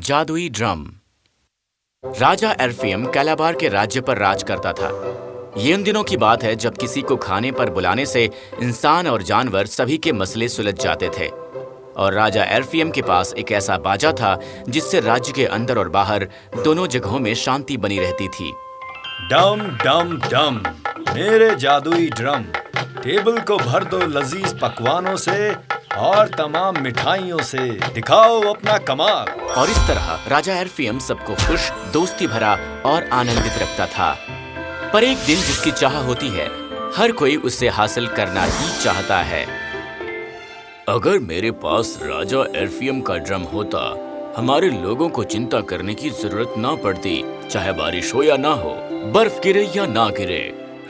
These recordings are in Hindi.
जादुई ड्रम। राजा एर्फियम कैलाबार के राज्य पर राज करता था। ये उन दिनों की बात है जब किसी को खाने पर बुलाने से इंसान और जानवर सभी के मसले सुलझ जाते थे। और राजा एर्फियम के पास एक ऐसा बाजा था जिससे राज्य के अंदर और बाहर दोनों जगहों में शांति बनी रहती थी। डम डम डम, मेरे जादुई ड्रम, टेबल को भर दो लजीज पकवानों से और तमाम मिठाइयों से, दिखाओ अपना कमाल। और इस तरह राजा एर्फियम सबको खुश, दोस्ती भरा और आनंदित रखता था। पर एक दिन जिसकी चाह होती है, हर कोई उसे हासिल करना ही चाहता है। अगर मेरे पास राजा एर्फियम का ड्रम होता, हमारे लोगों को चिंता करने की जरूरत ना पड़ती, चाहे बारिश हो या ना हो, बर्फ गिरे या ना गिरे।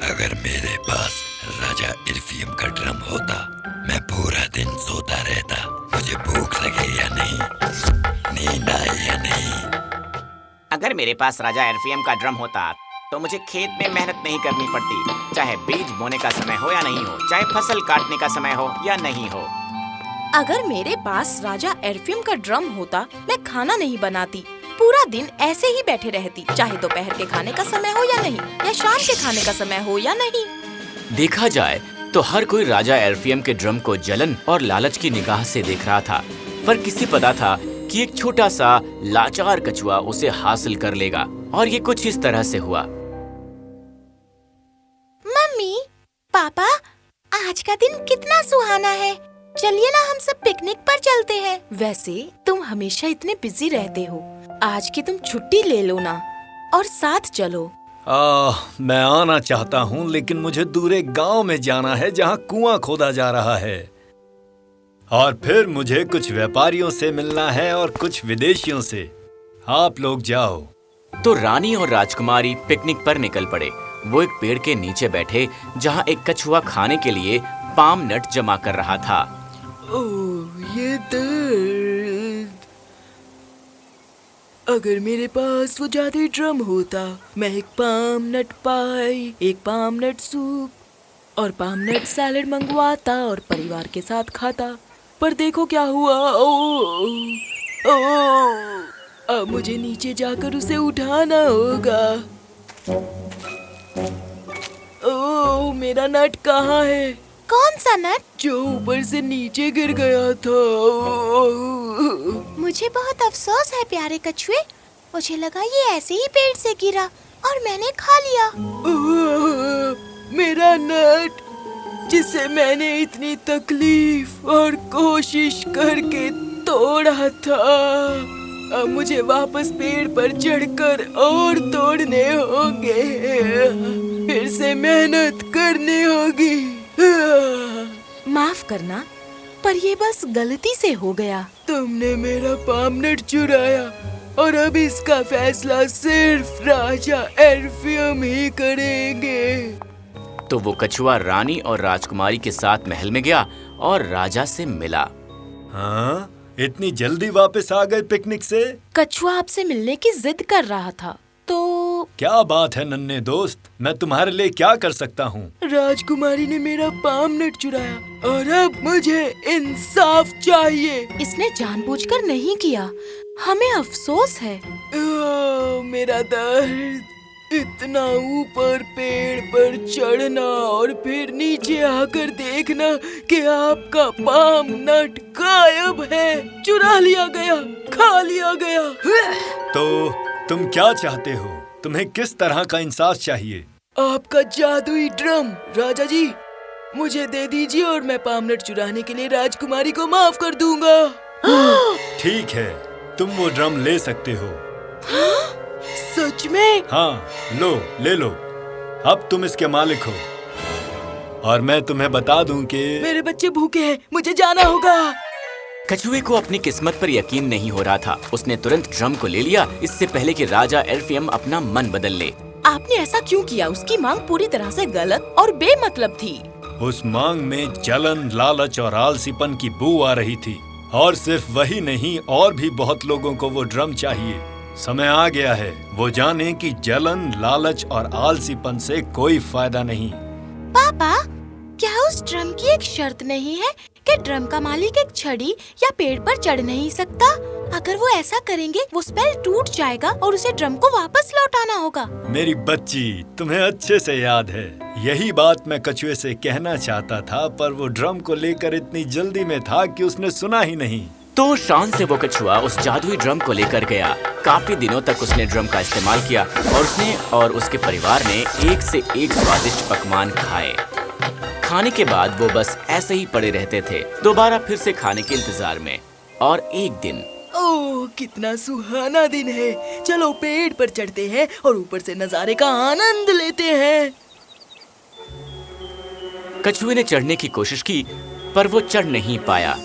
अगर मेरे पास राजा एर्फियम का ड्रम होता, मैं पूरा दिन सोता रहता, मुझे भूख लगे या नहीं, नींद आए या नहीं। अगर मेरे पास राजा एर्फियम का ड्रम होता तो मुझे खेत में मेहनत नहीं करनी पड़ती, चाहे बीज बोने का समय हो या नहीं हो, चाहे फसल काटने का समय हो या नहीं हो। अगर मेरे पास राजा एर्फियम का ड्रम होता, मैं खाना नहीं बनाती, पूरा दिन ऐसे ही बैठे रहती, चाहे दोपहर के खाने का समय हो या नहीं, या शाम के खाने का समय हो या नहीं। देखा जाए तो हर कोई राजा एर्फियम के ड्रम को जलन और लालच की निगाह से देख रहा था, पर किसी पता था कि एक छोटा सा लाचार कछुआ उसे हासिल कर लेगा। और ये कुछ इस तरह से हुआ। मम्मी, पापा, आज का दिन कितना सुहाना है। चलिए ना हम सब पिकनिक पर चलते हैं। वैसे तुम हमेशा इतने बिजी रहते हो, आज की तुम छुट्टी ले लो ना और साथ चलो। मैं आना चाहता हूँ, लेकिन मुझे दूर एक गांव में जाना है जहाँ कुआं खोदा जा रहा है। और फिर मुझे कुछ व्यापारियों से मिलना है और कुछ विदेशियों से। आप लोग जाओ। तो रानी और राजकुमारी पिकनिक पर निकल पड़े। वो एक पेड़ के नीचे बैठे जहाँ एक कछुआ खाने के लिए पाम नट जमा कर रहा था। ओह, ये दर्द। अगर मेरे पास वो जादुई ड्रम होता, मैं एक पाम नट पाई, एक पाम नट सूप और पाम नट सैलेड मंगवाता और परिवार के साथ खाता। पर देखो क्या हुआ। ओह, अब मुझे नीचे जाकर उसे उठाना होगा। ओह, मेरा नट कहाँ है? कौन सा नट? जो ऊपर से नीचे गिर गया था। मुझे बहुत अफसोस है प्यारे कछुए, मुझे लगा ये ऐसे ही पेड़ से गिरा और मैंने खा लिया। मेरा नट, जिसे मैंने इतनी तकलीफ और कोशिश करके तोड़ा था, अब मुझे वापस पेड़ पर चढ़कर और तोड़ने होंगे, फिर से मेहनत करनी होगी। माफ करना, पर ये बस गलती से हो गया। तुमने मेरा पाम नट चुराया और अब इसका फैसला सिर्फ राजा एर्फियम ही करेंगे। तो वो कछुआ रानी और राजकुमारी के साथ महल में गया और राजा से मिला। हाँ, इतनी जल्दी वापस आ गए पिकनिक से? कछुआ आपसे मिलने की जिद कर रहा था। तो क्या बात है नन्हे दोस्त, मैं तुम्हारे लिए क्या कर सकता हूँ? राजकुमारी ने मेरा पाम नट चुराया और अब मुझे इंसाफ चाहिए। इसने जानबूझकर नहीं किया, हमें अफसोस है। मेरा दर्द, इतना ऊपर पेड़ पर चढ़ना और फिर नीचे आकर देखना कि आपका पाम नट गायब है, चुरा लिया गया, खा लिया गया। तो तुम क्या चाहते हो? तुम्हें किस तरह का इंसाफ चाहिए? आपका जादुई ड्रम राजा जी, मुझे दे दीजिए और मैं पाम नट चुराने के लिए राजकुमारी को माफ कर दूंगा। ठीक है, तुम वो ड्रम ले सकते हो। सच में? हाँ, लो, ले लो। अब तुम इसके मालिक हो। और मैं तुम्हें बता दूं कि मेरे बच्चे भूखे हैं, मुझे जाना होगा। कछुए को अपनी किस्मत पर यकीन नहीं हो रहा था। उसने तुरंत ड्रम को ले लिया, इससे पहले कि राजा एर्फियम अपना मन बदल ले। आपने ऐसा क्यों किया? उसकी मांग पूरी तरह से गलत और बेमतलब थी। उस मांग में जलन, लालच और आलसीपन की बू आ रही थी। और सिर्फ वही नहीं, और भी बहुत लोगों को वो ड्रम चाहिए। समय आ गया है वो जाने कि जलन, लालच और आलसीपन से कोई फायदा नहीं। पापा, क्या उस ड्रम की एक शर्त नहीं है कि ड्रम का मालिक एक छड़ी या पेड़ पर चढ़ नहीं सकता? अगर वो ऐसा करेंगे वो स्पेल टूट जाएगा और उसे ड्रम को वापस लौटाना होगा। मेरी बच्ची, तुम्हें अच्छे से याद है। यही बात मैं कछुए से कहना चाहता था, पर वो ड्रम को लेकर इतनी जल्दी में था कि उसने सुना ही नहीं। तो शान से वो कछुआ उस जादुई ड्रम को लेकर गया। काफी दिनों तक उसने ड्रम का इस्तेमाल किया और उसने और उसके परिवार ने एक से एक स्वादिष्ट पकवान खाए। खाने के बाद वो बस ऐसे ही पड़े रहते थे, दोबारा फिर से खाने के इंतजार में। और एक दिन ओह, कितना सुहाना दिन है। चलो पेड़ पर चढ़ते हैं और ऊपर से नजारे का आनंद लेते हैं। कछुए ने चढ़ने की कोशिश की, पर वो चढ़ नहीं पाया।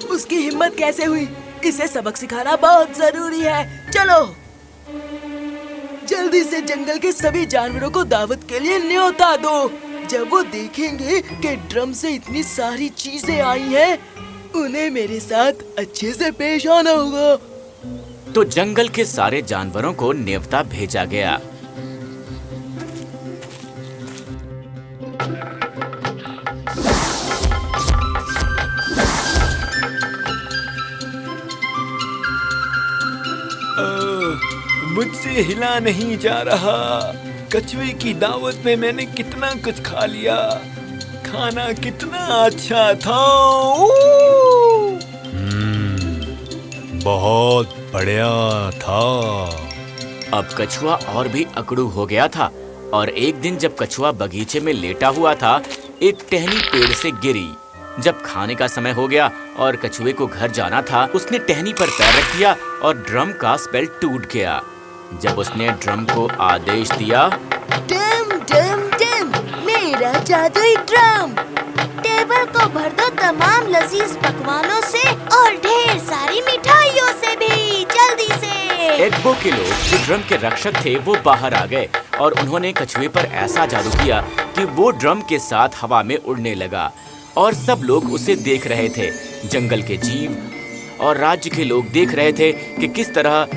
उसकी हिम्मत कैसे हुई? इसे सबक सिखाना बहुत जरूरी है। चलो जल्दी से जंगल के सभी जानवरों को दावत के लिए न्योता दो। जब वो देखेंगे कि ड्रम से इतनी सारी चीजें आई हैं, उन्हें मेरे साथ अच्छे से पेश आना होगा। तो जंगल के सारे जानवरों को न्योता भेजा गया। मुझसे हिला नहीं जा रहा। कछुए की दावत में मैंने कितना कुछ खा लिया। खाना कितना अच्छा था। बहुत बढ़िया था। अब कछुआ और भी अकड़ू हो गया था और एक दिन जब कछुआ बगीचे में लेटा हुआ था, एक टहनी पेड़ से गिरी। जब खाने का समय हो गया और कछुए को घर जाना था, उसने टहनी पर पैर रख दिया और ड्रम का स्पेल टूट गया। जब उसने ड्रम को आदेश दिया, डम डम डम, मेरा जादुई ड्रम, टेबल को भर दो तमाम लजीज पकवानों से और ढेर सारी मिठाइयों से भी, जल्दी से। एग्बो के लोग जो ड्रम के रक्षक थे वो बाहर आ गए और उन्होंने कछुए पर ऐसा जादू किया कि वो ड्रम के साथ हवा में उड़ने लगा और सब लोग उसे देख रहे थे। जंगल के जीव और राज्य के लोग देख रहे थे कि किस तरह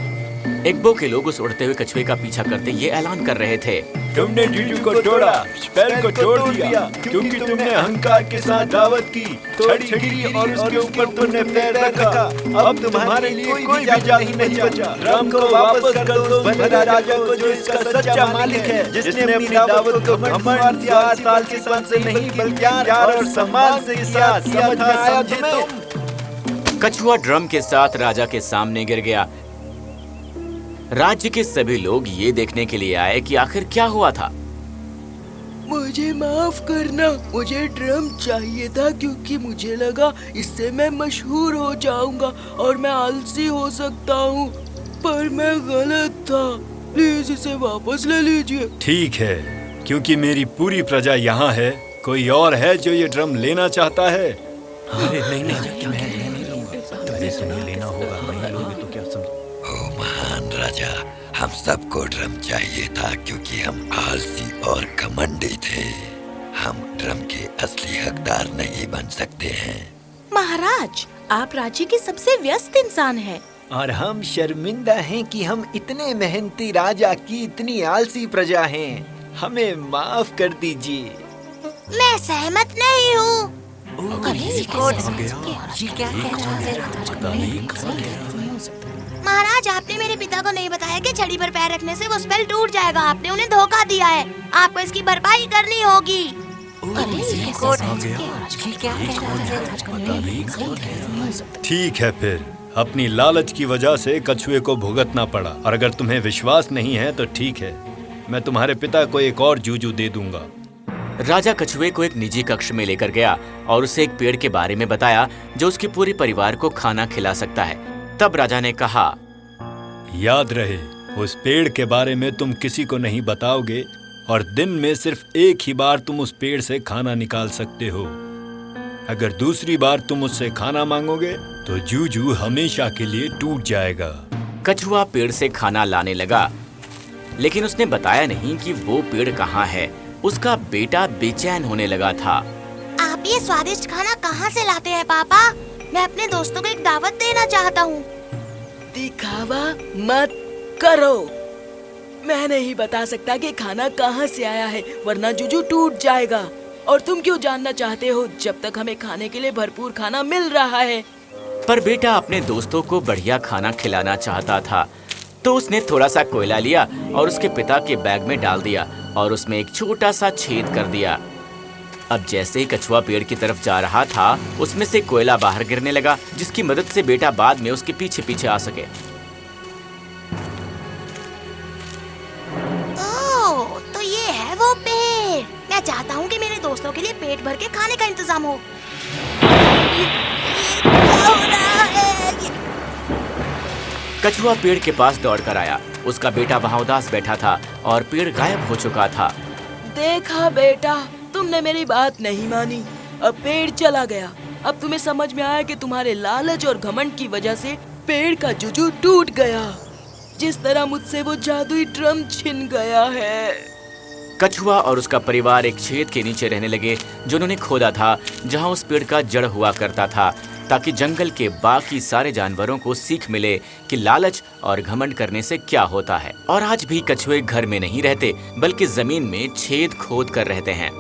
एग्बो के लोग उस उड़ते हुए कछुए का पीछा करते ये ऐलान कर रहे थे, तुमने जुजू को तोड़ा, स्पेल को तोड़ दिया, क्योंकि तुमने अहंकार के साथ दावत की, छड़ी गिरी और उसके ऊपर तुमने पैर रखा। अब तुम्हारे लिए कोई भी जादू नहीं बचा। ड्रम को वापस कर दो उस भले राजा को जो इसका सच्चा मालिक है, जिसने अपनी दावत को घमंड और ताल के साथ से नहीं बल्कि प्यार और सम्मान से किया। समझ में आया तुम्हें? कछुआ ड्रम के साथ राजा के सामने गिर गया। राज्य के सभी लोग ये देखने के लिए आए कि आखिर क्या हुआ था। मुझे माफ करना, मुझे ड्रम चाहिए था क्योंकि मुझे लगा इससे मैं मशहूर हो जाऊंगा और मैं आलसी हो सकता हूँ, पर मैं गलत था। प्लीज इसे वापस ले लीजिए। ठीक है, क्योंकि मेरी पूरी प्रजा यहाँ है। कोई और है जो ये ड्रम लेना चाहता है? ओ महान राजा, हम सबको ड्रम चाहिए था क्योंकि हम आलसी और घमंडी थे। हम ड्रम के असली हकदार नहीं बन सकते हैं। महाराज, आप राज्य के सबसे व्यस्त इंसान हैं। और हम शर्मिंदा हैं कि हम इतने मेहनती राजा की इतनी आलसी प्रजा हैं। हमें माफ कर दीजिए। मैं सहमत नहीं हूँ। महाराज, आपने मेरे पिता को नहीं बताया कि छड़ी पर पैर रखने से वो स्पेल टूट जाएगा। आपने उन्हें धोखा दिया है। आपको इसकी भरपाई करनी होगी। ठीक है, फिर अपनी लालच की वजह से कछुए को भुगतना पड़ा। और अगर तुम्हें विश्वास नहीं है तो ठीक है, मैं तुम्हारे पिता को एक और जूजू दे दूंगा। राजा कछुए को एक निजी कक्ष में लेकर गया और उसे एक पेड़ के बारे में बताया जो उसके पूरे परिवार को खाना खिला सकता है। तब राजा ने कहा, याद रहे, उस पेड़ के बारे में तुम किसी को नहीं बताओगे और दिन में सिर्फ एक ही बार तुम उस पेड़ से खाना निकाल सकते हो। अगर दूसरी बार तुम उससे खाना मांगोगे तो जूजू हमेशा के लिए टूट जाएगा। कछुआ पेड़ से खाना लाने लगा, लेकिन उसने बताया नहीं कि वो पेड़ कहाँ है। उसका बेटा बेचैन होने लगा था। आप ये स्वादिष्ट खाना कहाँ से लाते हैं पापा? मैं अपने दोस्तों को एक दावत देना चाहता हूँ। दिखावा मत करो। मैं नहीं बता सकता कि खाना कहाँ से आया है, वरना जुजू टूट जाएगा। और तुम क्यों जानना चाहते हो जब तक हमें खाने के लिए भरपूर खाना मिल रहा है? पर बेटा अपने दोस्तों को बढ़िया खाना खिलाना चाहता था, तो उसने थोड़ा सा कोयला लिया और उसके पिता के बैग में डाल दिया और उसमें एक छोटा सा छेद कर दिया। अब जैसे ही कछुआ पेड़ की तरफ जा रहा था, उसमें से कोयला बाहर गिरने लगा, जिसकी मदद से बेटा बाद में उसके पीछे पीछे आ सके। ओह, तो ये है वो पेड़। मैं चाहता हूँ कि मेरे दोस्तों के लिए पेट भर के खाने का इंतजाम हो। क्या हो रहा है? कछुआ पेड़ के पास दौड़कर आया। उसका बेटा वहाँ उदास बैठा था और पेड़ गायब हो चुका था। देखा बेटा, तुमने मेरी बात नहीं मानी। अब पेड़ चला गया। अब तुम्हें समझ में आया कि तुम्हारे लालच और घमंड की वजह से पेड़ का जुजू टूट गया, जिस तरह मुझसे वो जादुई ड्रम छिन गया है। कछुआ और उसका परिवार एक छेद के नीचे रहने लगे जो उन्होंने खोदा था, जहाँ उस पेड़ का जड़ हुआ करता था, ताकि जंगल के बाकी सारे जानवरों को सीख मिले कि लालच और घमंड करने से क्या होता है। और आज भी कछुए घर में नहीं रहते, बल्कि जमीन में छेद खोद कर रहते हैं।